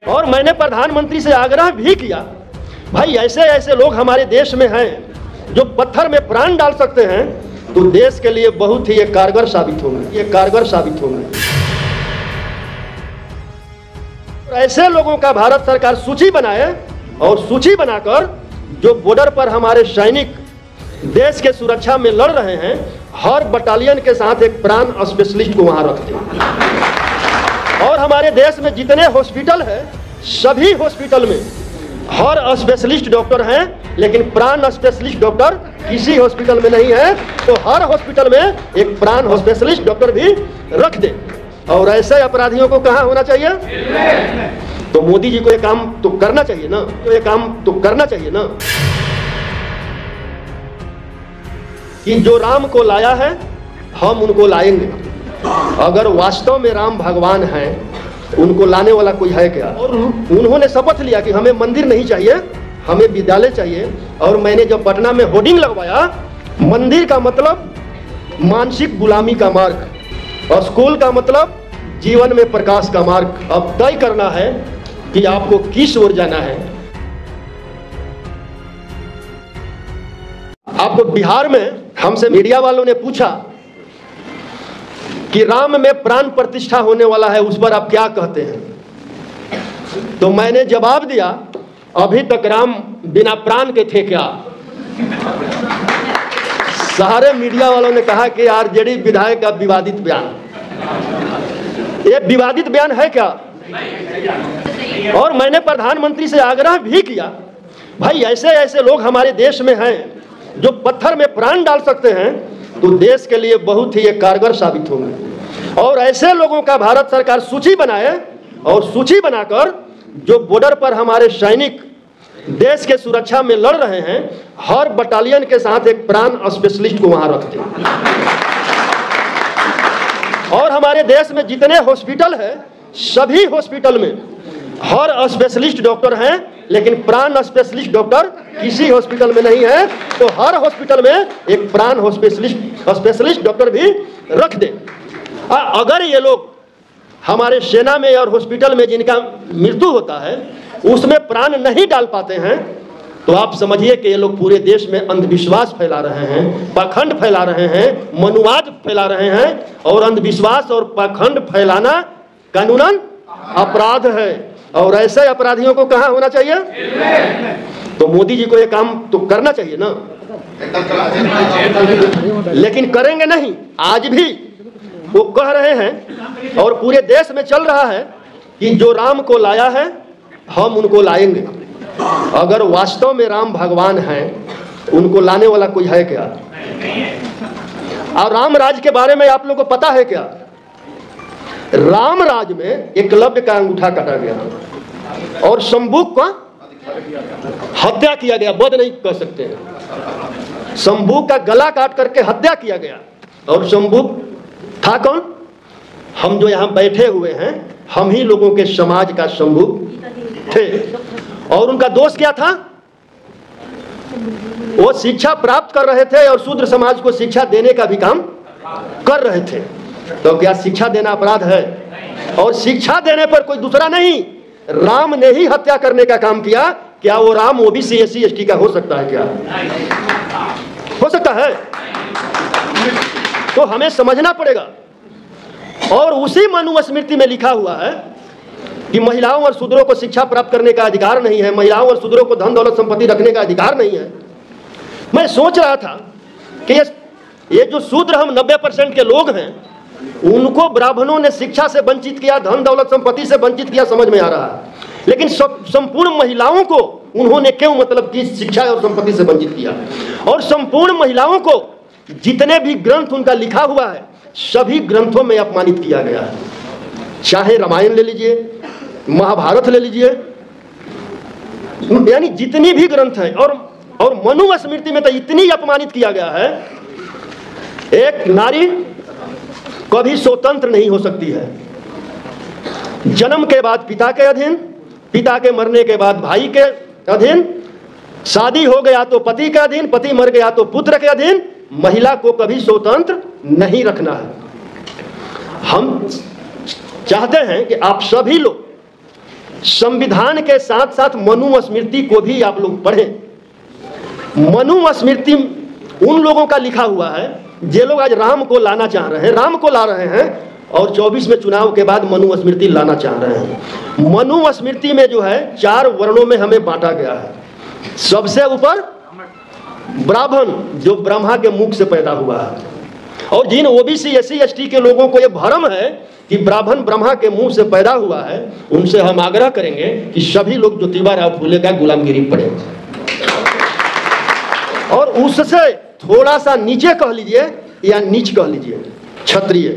और मैंने प्रधानमंत्री से आग्रह भी किया, भाई ऐसे ऐसे लोग हमारे देश में हैं जो पत्थर में प्राण डाल सकते हैं, तो देश के लिए बहुत ही ये कारगर साबित होंगे। ऐसे लोगों का भारत सरकार सूची बनाए और सूची बनाकर जो बॉर्डर पर हमारे सैनिक देश के सुरक्षा में लड़ रहे हैं, हर बटालियन के साथ एक प्राण स्पेशलिस्ट को वहां रखते हैं। और हमारे देश में जितने हॉस्पिटल हैं, सभी हॉस्पिटल में हर स्पेशलिस्ट डॉक्टर हैं, लेकिन प्राण स्पेशलिस्ट डॉक्टर किसी हॉस्पिटल में नहीं है, तो हर हॉस्पिटल में एक प्राण स्पेशलिस्ट डॉक्टर भी रख दे। और ऐसे अपराधियों को कहाँ होना चाहिए? तो मोदी जी को ये काम तो करना चाहिए ना, कि जो राम को लाया है हम उनको लाएंगे। अगर वास्तव में राम भगवान हैं, उनको लाने वाला कोई है क्या? और उन्होंने शपथ लिया कि हमें मंदिर नहीं चाहिए, हमें विद्यालय चाहिए। और मैंने जब पटना में होर्डिंग लगवाया, मंदिर का मतलब मानसिक गुलामी का मार्ग, और स्कूल का मतलब जीवन में प्रकाश का मार्ग। अब तय करना है कि आपको किस ओर जाना है। आपको बिहार में हमसे मीडिया वालों ने पूछा कि राम में प्राण प्रतिष्ठा होने वाला है, उस पर आप क्या कहते हैं? तो मैंने जवाब दिया, अभी तक राम बिना प्राण के थे क्या? सारे मीडिया वालों ने कहा कि आरजेडी विधायक का विवादित बयान, ये विवादित बयान है क्या? और मैंने प्रधानमंत्री से आग्रह भी किया, भाई ऐसे ऐसे लोग हमारे देश में हैं जो पत्थर में प्राण डाल सकते हैं, तो देश के लिए बहुत ही कारगर साबित होंगे। और ऐसे लोगों का भारत सरकार सूची बनाए और सूची बनाकर जो बॉर्डर पर हमारे सैनिक देश के सुरक्षा में लड़ रहे हैं, हर बटालियन के साथ एक प्राण स्पेशलिस्ट को वहां रखते हैं। और हमारे देश में जितने हॉस्पिटल हैं, सभी हॉस्पिटल में हर स्पेशलिस्ट डॉक्टर हैं, लेकिन प्राण स्पेशलिस्ट डॉक्टर किसी हॉस्पिटल में नहीं है, तो हर हॉस्पिटल में एक प्राण स्पेशलिस्ट डॉक्टर भी रख दे। अगर ये लोग हमारे सेना में और हॉस्पिटल में जिनका मृत्यु होता है उसमें प्राण नहीं डाल पाते हैं, तो आप समझिए कि ये लोग पूरे देश में अंधविश्वास फैला रहे हैं, पाखंड फैला रहे हैं, मनुवाद फैला रहे हैं। और अंधविश्वास और पाखंड फैलाना कानूनन अपराध है, और ऐसे अपराधियों को कहाँ होना चाहिए? तो मोदी जी को ये काम तो करना चाहिए ना, लेकिन करेंगे नहीं। आज भी वो कह रहे हैं और पूरे देश में चल रहा है कि जो राम को लाया है हम उनको लाएंगे। अगर वास्तव में राम भगवान हैं, उनको लाने वाला कोई है क्या? और राम राज के बारे में आप लोगों को पता है क्या? राम राज में एकलव्य का अंगूठा काटा गया और शंभुक का हत्या किया गया, वध नहीं कह सकते हैं। शंभुक का गला काट करके हत्या किया गया। और शंभुक था कौन? हम जो यहाँ बैठे हुए हैं, हम ही लोगों के समाज का शंभुक थे। और उनका दोष क्या था? वो शिक्षा प्राप्त कर रहे थे और शूद्र समाज को शिक्षा देने का भी काम कर रहे थे। तो क्या शिक्षा देना अपराध है? और शिक्षा देने पर कोई दूसरा नहीं, राम ने ही हत्या करने का काम किया। क्या वो राम ओबीसी एससी एसटी का हो सकता है? क्या हो सकता है? तो हमें समझना पड़ेगा। और उसी मनुस्मृति में लिखा हुआ है कि महिलाओं और शूद्रों को शिक्षा प्राप्त करने का अधिकार नहीं है, महिलाओं और शूद्रों को धन दौलत संपत्ति रखने का अधिकार नहीं है। मैं सोच रहा था कि ये जो शूद्र हम 90% के लोग हैं, उनको ब्राह्मणों ने शिक्षा से वंचित किया, धन दौलत संपत्ति से वंचित किया, समझ में आ रहा है। लेकिन संपूर्ण महिलाओं को उन्होंने क्यों मतलब कि शिक्षा और संपत्ति से वंचित किया? और संपूर्ण महिलाओं को जितने भी ग्रंथ उनका लिखा हुआ है, सभी ग्रंथों में अपमानित किया गया है। चाहे रामायण ले लीजिए, महाभारत ले लीजिए, यानी जितनी भी ग्रंथ हैं। और मनुस्मृति में तो इतनी अपमानित किया गया है, एक नारी कभी स्वतंत्र नहीं हो सकती है। जन्म के बाद पिता के अधीन, पिता के मरने के बाद भाई के अधीन, शादी हो गया तो पति के अधीन, पति मर गया तो पुत्र के अधीन। महिला को कभी स्वतंत्र नहीं रखना है। हम चाहते हैं कि आप सभी लोग संविधान के साथ साथ मनुस्मृति को भी आप लोग पढ़ें। मनुस्मृति उन लोगों का लिखा हुआ है जे लोग आज राम को लाना चाह रहे हैं, राम को ला रहे हैं, और 24 में चुनाव के बाद मनुस्मृति लाना चाह रहे हैं। मनुस्मृति में जो है 4 वर्णों में हमें बांटा गया है। सबसे ऊपर ब्राह्मण, जो ब्रह्मा के मुख से पैदा हुआ है, और जिन ओबीसी SC ST के लोगों को यह भ्रम है कि ब्राह्मण ब्रह्मा के मुंह से पैदा हुआ है, उनसे हम आग्रह करेंगे कि सभी लोग ज्योतिबा राव फूले का गुलामगिरी पढ़ें, और उससे थोड़ा सा नीचे कह लीजिए या नीच कह लीजिए क्षत्रिय,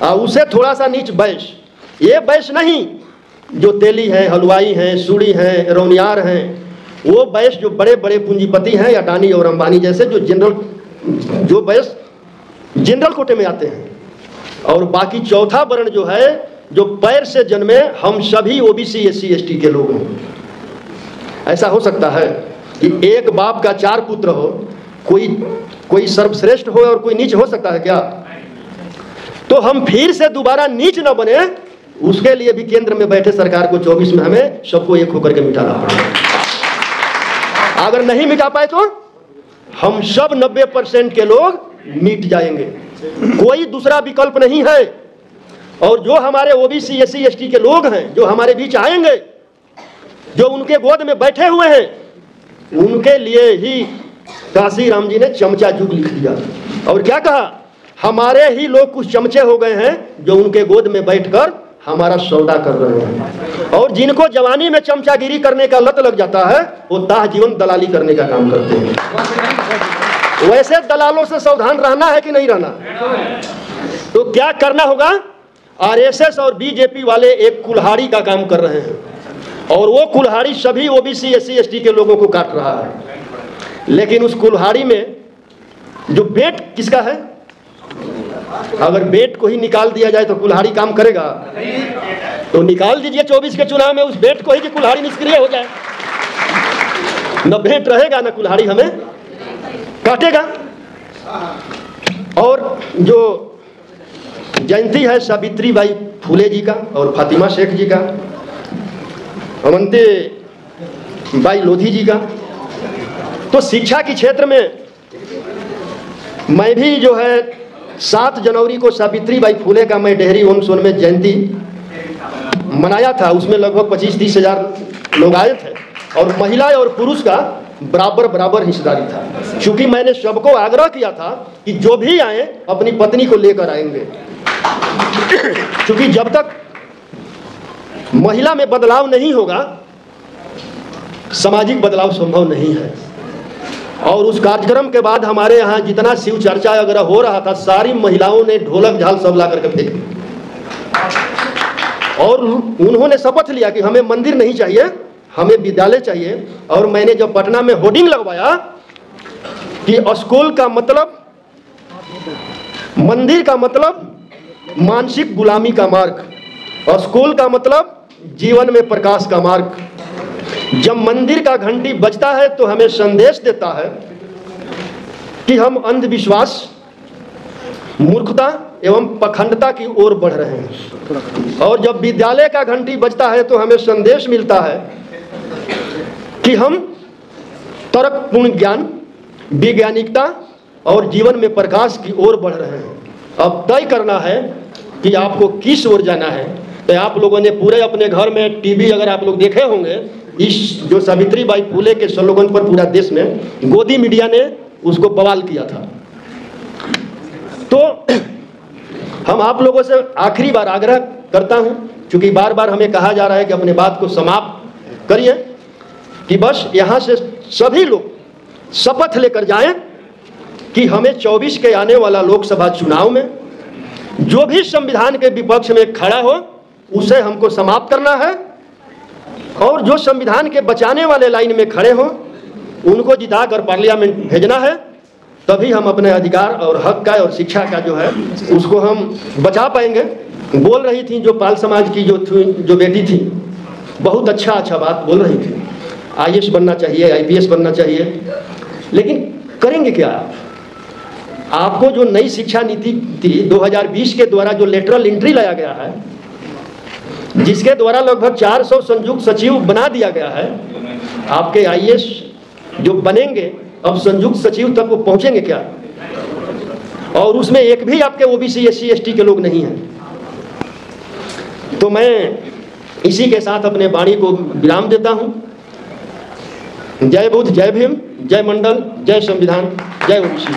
और उसे थोड़ा सा नीच वैश्य। ये वैश्य नहीं जो तेली हैं, हलवाई हैं, सूड़ी हैं, रौनियार हैं, वो वैश्य जो बड़े बड़े पूंजीपति हैं, अडानी और अंबानी जैसे, जो वैश्य जनरल कोटे में आते हैं। और बाकी चौथा वर्ण जो है, जो पैर से जन्मे, हम सभी ओबीसी SC ST के लोग हैं। ऐसा हो सकता है कि एक बाप का 4 पुत्र हो, कोई सर्वश्रेष्ठ हो और कोई नीच हो सकता है क्या? तो हम फिर से दोबारा नीच न बने, उसके लिए भी केंद्र में बैठे सरकार को 24 में हमें सबको एक होकर के मिटाना पड़ेगा। अगर नहीं मिटा पाए तो हम सब 90% के लोग मिट जाएंगे, कोई दूसरा विकल्प नहीं है। और जो हमारे ओबीसी SC ST के लोग हैं, जो हमारे बीच आएंगे, जो उनके गोद में बैठे हुए हैं, उनके लिए ही काशी राम जी ने चमचा युग लिख दिया। और क्या कहा? हमारे ही लोग कुछ चमचे हो गए हैं जो उनके गोद में बैठकर हमारा सौदा कर रहे हैं। और जिनको जवानी में चमचागिरी करने का लत लग जाता है, वो ताह जीवन दलाली करने का काम करते हैं। वैसे दलालों से सावधान रहना है कि नहीं रहना? तो क्या करना होगा? RSS और BJP वाले एक कुल्हाड़ी का काम कर रहे हैं, और वो कुल्हाड़ी सभी ओबीसी SC ST के लोगों को काट रहा है। लेकिन उस कुल्हाड़ी में जो बेट किसका है? अगर बेट को ही निकाल दिया जाए तो कुल्हाड़ी काम करेगा? तो निकाल दीजिए 24 के चुनाव में उस बेट को ही, कि कुल्हाड़ी निष्क्रिय हो जाए। न बेट रहेगा न कुल्हाड़ी हमें काटेगा। और जो जयंती है सावित्री बाई फूले जी का और फातिमा शेख जी का, अवंती बाई लोधी जी का, तो शिक्षा के क्षेत्र में मैं भी जो है 7 जनवरी को सावित्री बाई फूले का मैं डेहरी ओम सोन में जयंती मनाया था। उसमें लगभग 25-30 हज़ार लोग आए थे, और महिला और पुरुष का बराबर हिस्सेदारी था। क्योंकि मैंने सबको आग्रह किया था कि जो भी आए अपनी पत्नी को लेकर आएंगे, क्योंकि जब तक महिला में बदलाव नहीं होगा, सामाजिक बदलाव संभव नहीं है। और उस कार्यक्रम के बाद हमारे यहाँ जितना शिव चर्चा अगर हो रहा था, सारी महिलाओं ने ढोलक झाल सब ला करके फेंक दी, और उन्होंने शपथ लिया कि हमें मंदिर नहीं चाहिए, हमें विद्यालय चाहिए। और मैंने जब पटना में होर्डिंग लगवाया कि स्कूल का मतलब, मंदिर का मतलब मानसिक गुलामी का मार्ग, और स्कूल का मतलब जीवन में प्रकाश का मार्ग। जब मंदिर का घंटी बजता है तो हमें संदेश देता है कि हम अंधविश्वास, मूर्खता एवं पखंडता की ओर बढ़ रहे हैं। और जब विद्यालय का घंटी बजता है तो हमें संदेश मिलता है कि हम तर्कपूर्ण ज्ञान, वैज्ञानिकता और जीवन में प्रकाश की ओर बढ़ रहे हैं। अब तय करना है कि आपको किस ओर जाना है। तो आप लोगों ने पूरे अपने घर में टीवी अगर आप लोग देखे होंगे, इस जो सावित्री बाई फूले के स्लोगन पर पूरा देश में गोदी मीडिया ने उसको बवाल किया था। तो हम आप लोगों से आखिरी बार आग्रह करता हूं, क्योंकि बार बार हमें कहा जा रहा है कि अपने बात को समाप्त करिए, कि बस यहां से सभी लोग शपथ लेकर जाएं कि हमें 24 के आने वाला लोकसभा चुनाव में जो भी संविधान के विपक्ष में खड़ा हो उसे हमको समाप्त करना है, और जो संविधान के बचाने वाले लाइन में खड़े हो उनको जिताकर पार्लियामेंट भेजना है। तभी हम अपने अधिकार और हक का और शिक्षा का जो है उसको हम बचा पाएंगे। बोल रही थी जो पाल समाज की जो बेटी थी, बहुत अच्छा बात बोल रही थी, IAS बनना चाहिए, IPS बनना चाहिए, लेकिन करेंगे क्या? आपको जो नई शिक्षा नीति थी 2020 के द्वारा जो लेटरल एंट्री लाया गया है, जिसके द्वारा लगभग 400 संयुक्त सचिव बना दिया गया है। आपके आईएएस जो बनेंगे अब संयुक्त सचिव तक वो पहुंचेंगे क्या? और उसमें एक भी आपके ओबीसी एससी एसटी के लोग नहीं हैं। तो मैं इसी के साथ अपने वाणी को विराम देता हूं। जय बुद्ध, जय भीम, जय मंडल, जय संविधान, जय ओबीसी।